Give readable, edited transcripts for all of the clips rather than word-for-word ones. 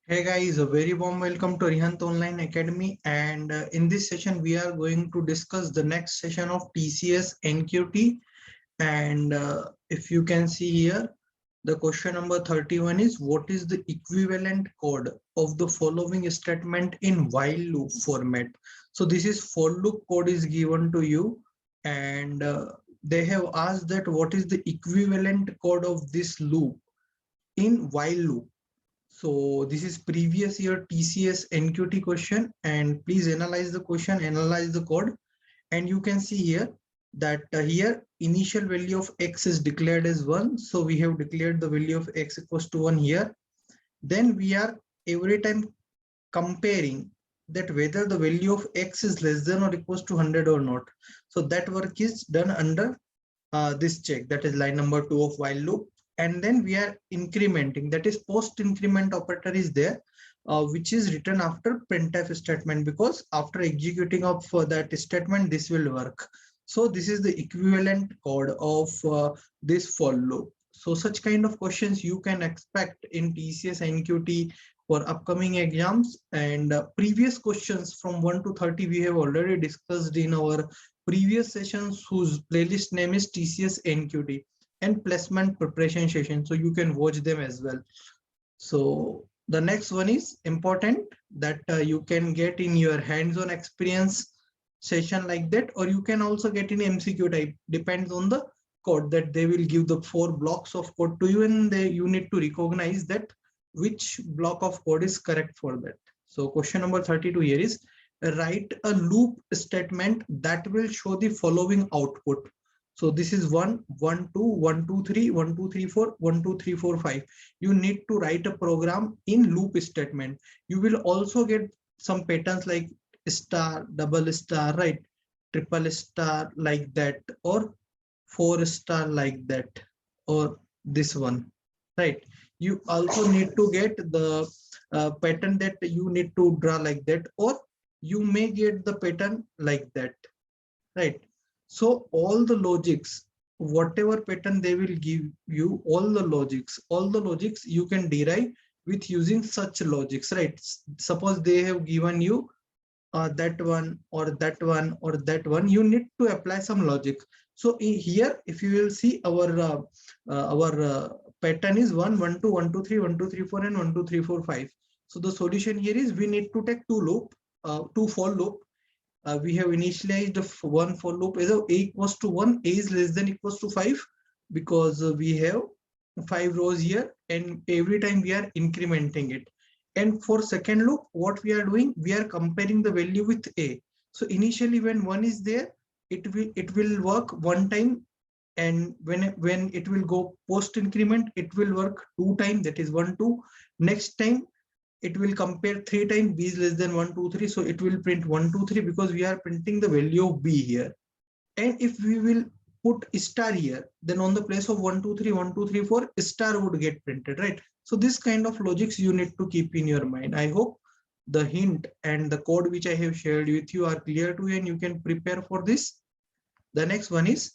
Hey guys, a very warm welcome to Rihant Online Academy, and in this session we are going to discuss the next session of TCS NQT. And if you can see here, the question number 31 is, what is the equivalent code of the following statement in while loop format? So this is for loop code is given to you, and they have asked that what is the equivalent code of this loop in while loop. So this is previous year TCS NQT question, and please analyze the question, analyze the code, and you can see here that here initial value of x is declared as 1. So we have declared the value of x equals to 1 here. Then we are every time comparing that whether the value of x is less than or equals to 100 or not. So that work is done under this check, that is line number 2 of while loop. And then we are incrementing, that is post increment operator is there, which is written after printf statement, because after executing of that statement this will work. So this is the equivalent code of this for loop. So such kind of questions you can expect in TCS NQT for upcoming exams, and previous questions from 1 to 30 we have already discussed in our previous sessions, whose playlist name is TCS NQT and placement preparation session, so you can watch them as well. So the next one is important, that you can get in your hands-on experience session like that, or you can also get in MCQ type, depends on the code that they will give the 4 blocks of code to you, and you need to recognize that which block of code is correct for that. So question number 32 here is, write a loop statement that will show the following output. So this is 1, 1, 2, 1, 2, 3, 1, 2, 3, 4, 1, 2, 3, 4, 5. You need to write a program in loop statement. You will also get some patterns like star, double star, right? Triple star like that, or 4 star like that, or this one, right? You also need to get the pattern that you need to draw like that, or you may get the pattern like that, right? So all the logics, whatever pattern they will give you, all the logics you can derive with using such logics, right? Suppose they have given you that one or that one or that one, you need to apply some logic. So here, if you will see, our pattern is 1, 1, 2, 1, 2, 3, 1, 2, 3, 4, and 1, 2, 3, 4, 5. So the solution here is we need to take two for loop. We have initialized one for loop as a equals to 1, a is less than equals to 5, because we have 5 rows here, and every time we are incrementing it. And for second loop, what we are doing, we are comparing the value with a. So initially when 1 is there, it will work one time, and when it will go post increment, it will work 2 times, that is 1, 2. Next time it will compare 3 times, b is less than 1, 2, 3, so it will print 1, 2, 3, because we are printing the value of b here. And if we will put star here, then on the place of 1, 2, 3, 1, 2, 3, 4, star would get printed, right? So this kind of logics you need to keep in your mind. I hope the hint and the code which I have shared with you are clear to you, and you can prepare for this. The next one is,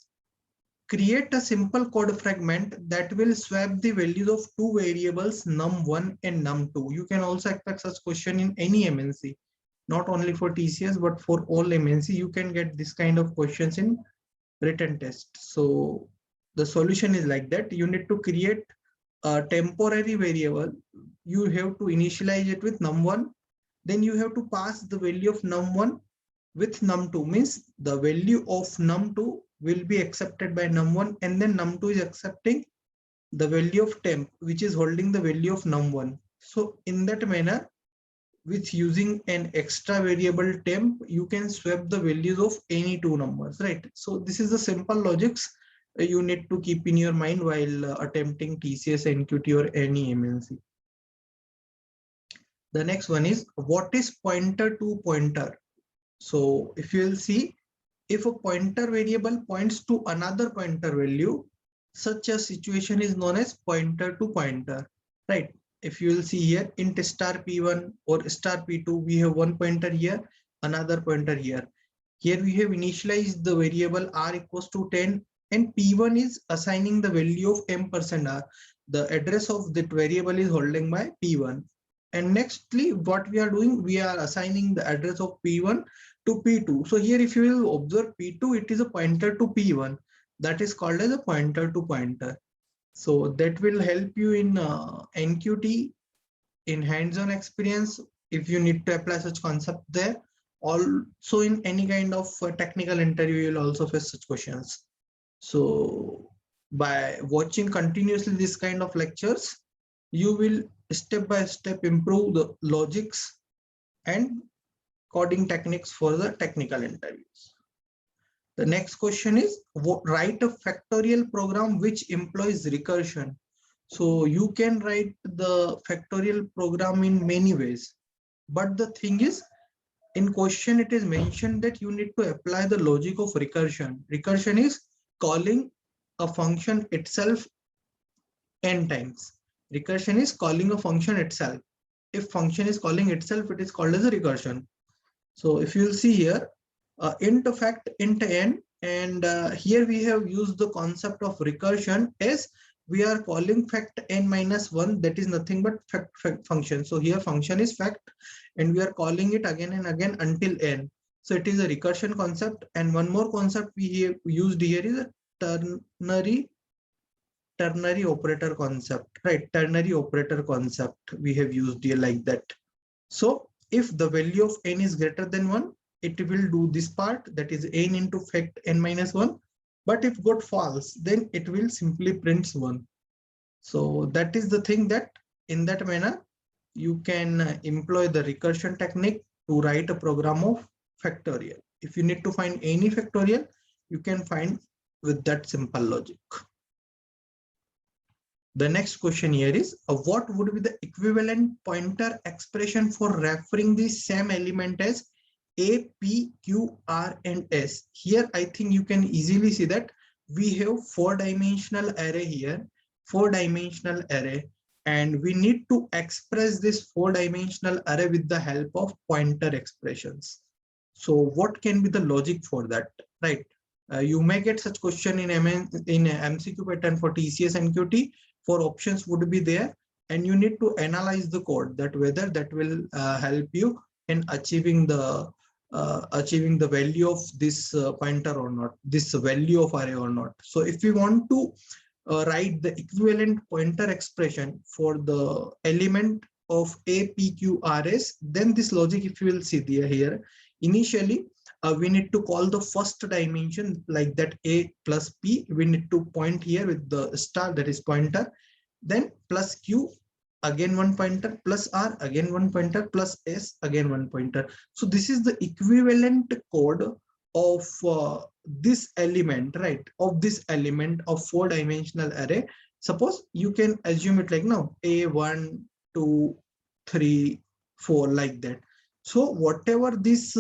create a simple code fragment that will swap the values of two variables num1 and num2. You can also expect such question in any MNC, not only for TCS, but for all MNC. You can get this kind of questions in written test. So the solution is like that. You need to create a temporary variable. You have to initialize it with num1. Then you have to pass the value of num1 with num2, means the value of num2 will be accepted by num1, and then num2 is accepting the value of temp, which is holding the value of num1. So in that manner, with using an extra variable temp, you can swap the values of any two numbers, right? So this is the simple logics you need to keep in your mind while attempting TCS NQT or any MNC. The next one is, what is pointer to pointer? So if you will see, if a pointer variable points to another pointer value, such a situation is known as pointer to pointer, right? If you will see here, int star p1 or star p2, we have one pointer here, another pointer here. Here we have initialized the variable r equals to 10, and p1 is assigning the value of m% r. The address of that variable is holding by p1. And nextly, what we are doing, we are assigning the address of P1 to P2. So here, if you will observe P2, it is a pointer to P1. That is called as a pointer to pointer. So that will help you in NQT, in hands-on experience, if you need to apply such concept there. Also in any kind of technical interview, you will also face such questions. So by watching continuously this kind of lectures, you will step by step improve the logics and coding techniques for the technical interviews. The next question is, write a factorial program which employs recursion. So you can write the factorial program in many ways. But the thing is, in question, it is mentioned that you need to apply the logic of recursion. Recursion is calling a function itself n times. Recursion is calling a function itself. If function is calling itself, it is called as a recursion. So if you will see here, int fact int n, and here we have used the concept of recursion as we are calling fact n minus 1, that is nothing but fact function. So here function is fact and we are calling it again and again until n. So it is a recursion concept. And one more concept we have used here is a ternary operator concept, right? Ternary operator concept we have used here like that. So if the value of n is greater than 1, it will do this part, that is n into fact n minus 1. But if got false, then it will simply prints 1. So that is the thing, that in that manner, you can employ the recursion technique to write a program of factorial. If you need to find any factorial, you can find with that simple logic. The next question here is, what would be the equivalent pointer expression for referring the same element as A, P, Q, R, and S? Here, I think you can easily see that we have four-dimensional array here, four-dimensional array, and we need to express this four-dimensional array with the help of pointer expressions. So what can be the logic for that, right? You may get such question in MCQ pattern for TCS NQT. Four options would be there, and you need to analyze the code, that whether that will help you in achieving the value of this pointer or not, this value of array or not. So if we want to write the equivalent pointer expression for the element of A, P, Q, R, S, then this logic, if you will see here, initially we need to call the first dimension like that A plus P. We need to point here with the star, that is pointer, then plus Q, again one pointer, plus R, again one pointer, plus S, again one pointer. So this is the equivalent code of this element, right? Of this element of four-dimensional array. Suppose you can assume it like now A1, 2, 3, 4 like that. So whatever this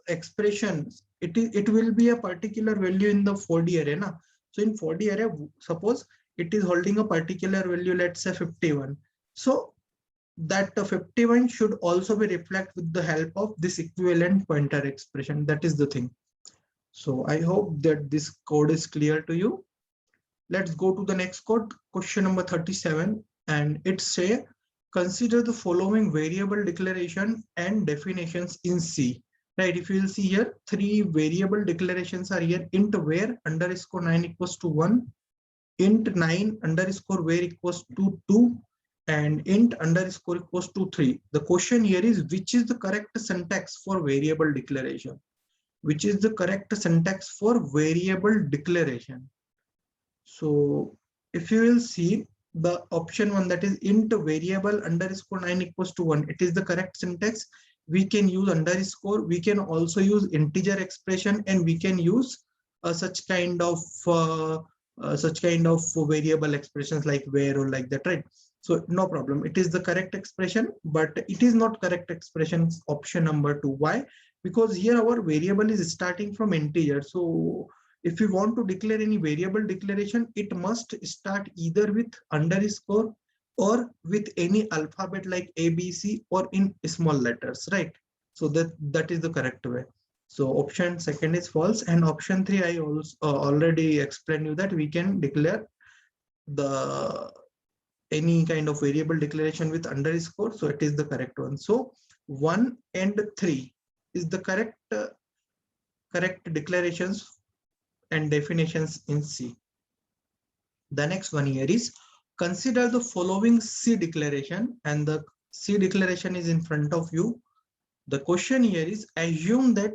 expression, it will be a particular value in the 4D array. Na? So in 4D array, suppose it is holding a particular value, let's say 51. So that 51 should also be reflected with the help of this equivalent pointer expression. That is the thing. So I hope that this code is clear to you. Let's go to the next code, question number 37, and it say, consider the following variable declaration and definitions in C. Right, if you will see here, three variable declarations are here: int where underscore 9 equals to 1, int 9 underscore where equals to 2, and int underscore equals to 3. The question here is, which is the correct syntax for variable declaration? Which is the correct syntax for variable declaration? So if you will see the option 1, that is int variable underscore 9 equals to 1, it is the correct syntax. We can use underscore, we can also use integer expression, and we can use such kind of variable expressions like where or like that, right? So no problem, it is the correct expression, but it is not correct expression option number 2. Why? Because here our variable is starting from integer. So if we want to declare any variable declaration, it must start either with underscore or with any alphabet like A, B, C, or in small letters, right? So that is the correct way. So option second is false, and option 3 I also already explained you that we can declare the any kind of variable declaration with underscore, so it is the correct one. So 1 and 3 is the correct declarations and definitions in C. The next one here is consider the following C declaration, and the C declaration is in front of you. The question here is assume that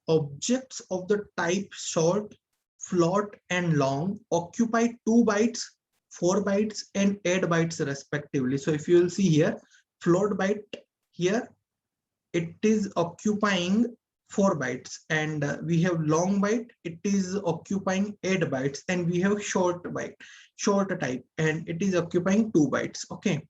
objects of the type short, float, and long occupy 2 bytes, 4 bytes, and 8 bytes respectively. So if you will see here, float byte here, it is occupying 4 bytes, and we have long byte, it is occupying 8 bytes, and we have short byte, short type, and it is occupying 2 bytes. Okay.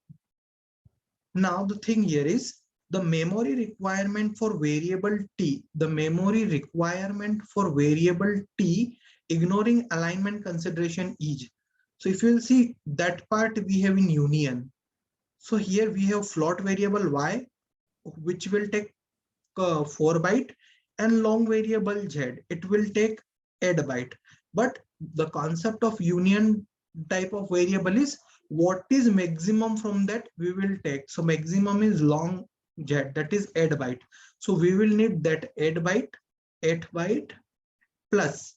Now the thing here is the memory requirement for variable t, the memory requirement for variable t, ignoring alignment consideration is. So if you will see that part we have in union. So here we have float variable y, which will take 4 byte, and long variable z, it will take 8 byte. But the concept of union type of variable is what is maximum from that we will take. So maximum is long z, that is 8 byte. So we will need that 8 byte plus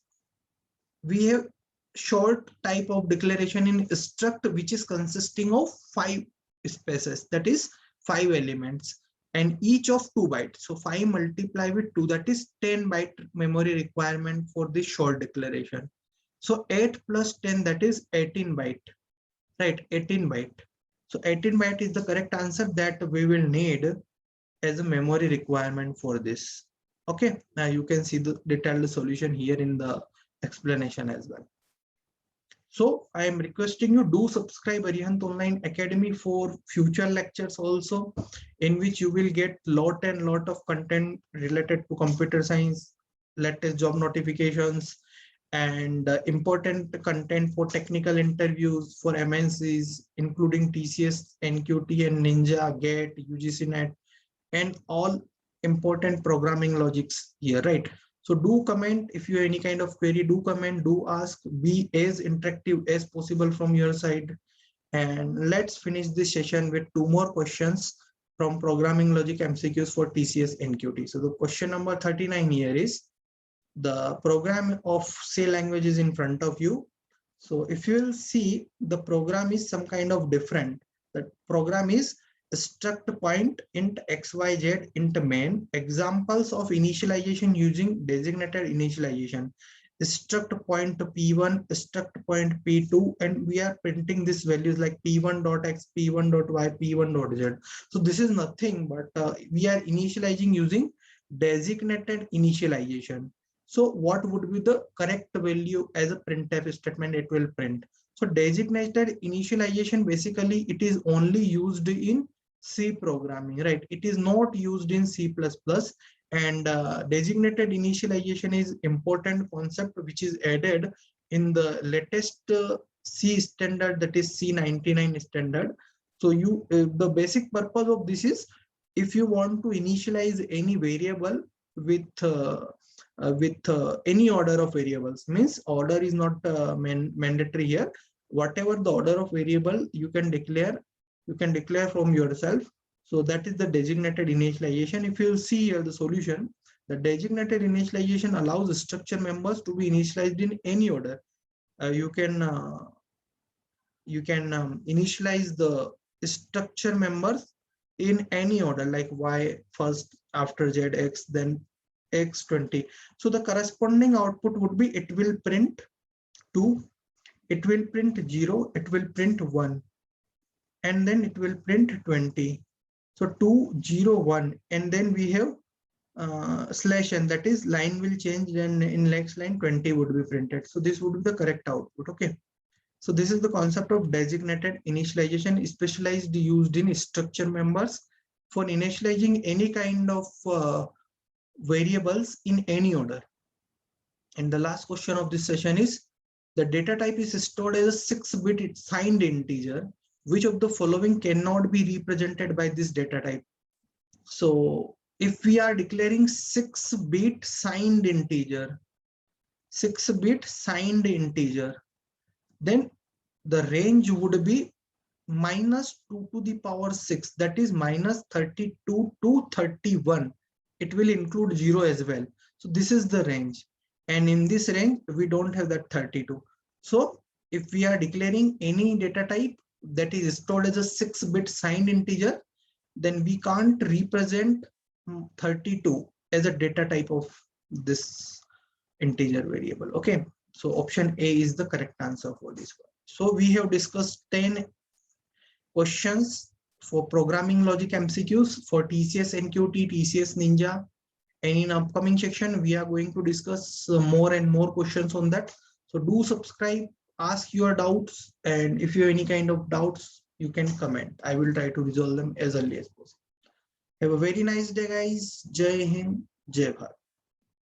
we have short type of declaration in struct, which is consisting of 5 spaces, that is 5 elements, and each of 2 bytes. So 5 multiplied with 2, that is 10 byte memory requirement for this short declaration. So 8 plus 10, that is 18 byte, right? 18 byte. So 18 byte is the correct answer that we will need as a memory requirement for this. Okay, now you can see the detailed solution here in the explanation as well. So I am requesting you do subscribe Arihant Online Academy for future lectures also, in which you will get lot of content related to computer science, latest job notifications, and important content for technical interviews for MNCs, including TCS, NQT, and Ninja, GATE, UGC NET, and all important programming logics here, right? So do comment if you have any kind of query, do comment, do ask, be as interactive as possible from your side. And let's finish this session with 2 more questions from programming logic MCQs for TCS NQT. So the question number 39 here is the program of C language is in front of you. So if you will see, the program is some kind of different. The program is struct point int xyz int main, examples of initialization using designated initialization, struct point p1, struct point p2, and we are printing these values like p1.x, p1.y, p1.z. So this is nothing but we are initializing using designated initialization. So what would be the correct value as a printf statement it will print? So designated initialization, basically it is only used in C programming, right? It is not used in C++, and designated initialization is important concept which is added in the latest C standard, that is C99 standard. So you the basic purpose of this is if you want to initialize any variable with any order of variables, means order is not mandatory here. Whatever the order of variable you can declare from yourself. So that is the designated initialization. If you see here the solution, the designated initialization allows structure members to be initialized in any order. You can initialize the structure members in any order, like y first, after z x, then x20. So the corresponding output would be, it will print 2, it will print 0, it will print 1, and then it will print 20. So 2, 0, 1, and then we have slash n, that is line will change, then in next line 20 would be printed. So this would be the correct output. Okay. So this is the concept of designated initialization, specialized used in structure members for initializing any kind of variables in any order. And the last question of this session is, the data type is stored as a 6-bit signed integer. Which of the following cannot be represented by this data type? So if we are declaring 6-bit signed integer, 6-bit signed integer, then the range would be minus 2 to the power 6, that is minus 32 to 31. It will include 0 as well. So this is the range. And in this range, we don't have that 32. So if we are declaring any data type that is stored as a 6-bit signed integer, then we can't represent 32 as a data type of this integer variable. Okay, so option A is the correct answer for this one. So we have discussed 10 questions for programming logic MCQs for TCS NQT, TCS Ninja, and in upcoming section we are going to discuss more and more questions on that. So do subscribe, ask your doubts, and if you have any kind of doubts, you can comment. I will try to resolve them as early as possible. Have a very nice day, guys. Jai Hind, Jai Bharat.